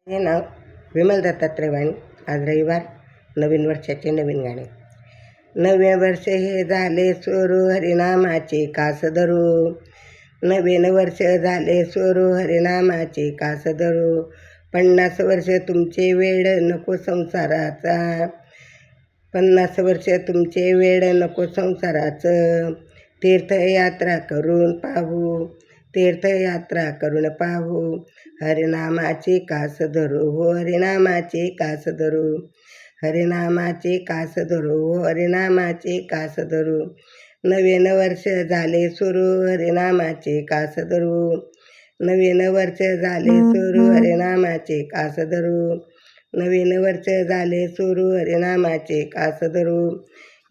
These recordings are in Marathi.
हे नाव विमल दत्तात्रय वाणी. आज रविवार. नवीन वर्षाचे नवीन गाणे. नवे वर्ष हे झाले सुरू हरिनामाचे कास धरू. नवीन वर्ष झाले सुरू हरिनामाचे कास धरू. 50 वर्ष तुमचे वेळ नको संसाराचा. 50 वर्ष तुमचे वेळ नको संसाराचं. तीर्थयात्रा करून पाहू. तीर्थयात्रा करून पाहू. हरिनामाचे कास धरू हो हरिनामाचे कास धरू. हरिनामाचे कास धरू हो हरिनामाचे कास धरू. नवीन वर्ष झाले सुरू हरिनामाचे कास धरू. नवीन वर्ष झाले सुरू हरिनामाचे कास धरू. नवीन वर्ष झाले सुरू हरिनामाचे कास धरू.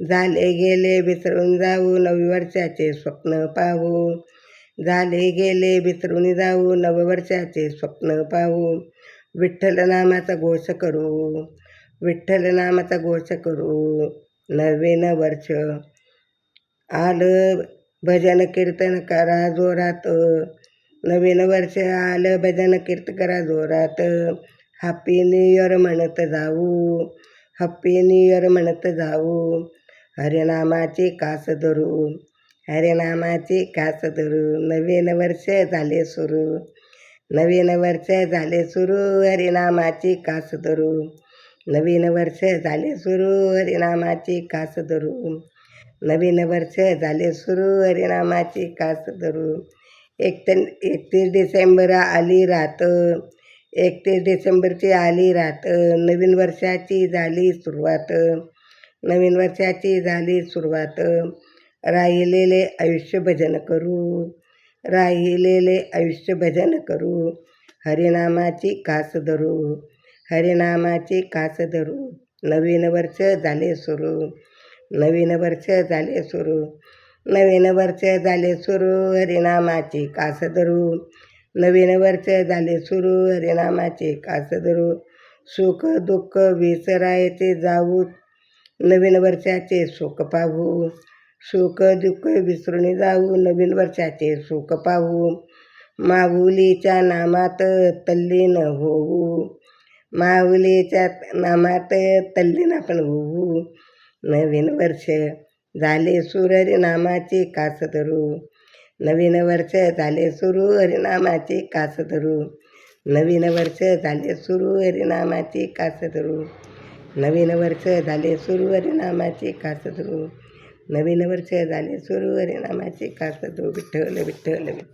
झाले गेले विसरून जाऊ नवी वर्षाचे स्वप्न पाहू. झाले गेले विसरून जाऊ नववर्षाचे स्वप्न पाहू. विठ्ठल नामाचा घोष करू. विठ्ठल नामाचा घोष करू. नवीन वर्ष आलं भजन कीर्तन करा जोरात. नवीन वर्ष आलं भजन कीर्तन करा जोरात. हॅपी न्यू इयर म्हणत जाऊ. हॅपी न्यू इयर म्हणत जाऊ. हरिनामाचे कास धरू. हरिनामाचे कास धरू. नवीन वर्ष झाले सुरू. नवीन वर्ष झाले सुरू हरिनामाचे कास धरू. नवीन वर्ष झाले सुरू हरिनामाचे कास धरू. नवीन वर्ष झाले सुरू हरिनामाचे कास धरू. 31 डिसेंबर आली रात. 31 डिसेंबरची आली रात. नवीन वर्षाची झाली सुरुवात. नवीन वर्षाची झाली सुरुवात. राहिलेले आयुष्य भजन करू. राहिलेले आयुष्य भजन करू. हरिनामाची कास धरू. हरिनामाची कास धरू. नवीन वर्ष झाले सुरू. नवीन वर्ष झाले सुरू. नवीन वर्ष झाले सुरू हरिनामाची कास धरू. नवीन वर्ष झाले सुरू हरिनामाचे कास धरू. सुख दुःख विसरायचे जाऊ. नवीन वर्षाचे सुख पाहू. सुख दुःख विसरून जाऊ नवीन वर्षाचे सुख पाहू. माऊलीच्या नामात तल्लीन होऊ. माऊलीच्या नामात तल्लीन आपण होऊ. नवीन वर्ष झाले सुरू हरिनामाचे कास धरू. नवीन वर्ष झाले सुरू हरिनामाचे कास धरू. नवीन वर्ष झाले सुरू हरिनामाचे कास धरू. नवीन वर्ष झाले सुरू हरिनामाचे कास धरू. नवीन वर्ष झाले सुरू हरिनामाचे कास धरू. विठ्ठल विठ्ठल.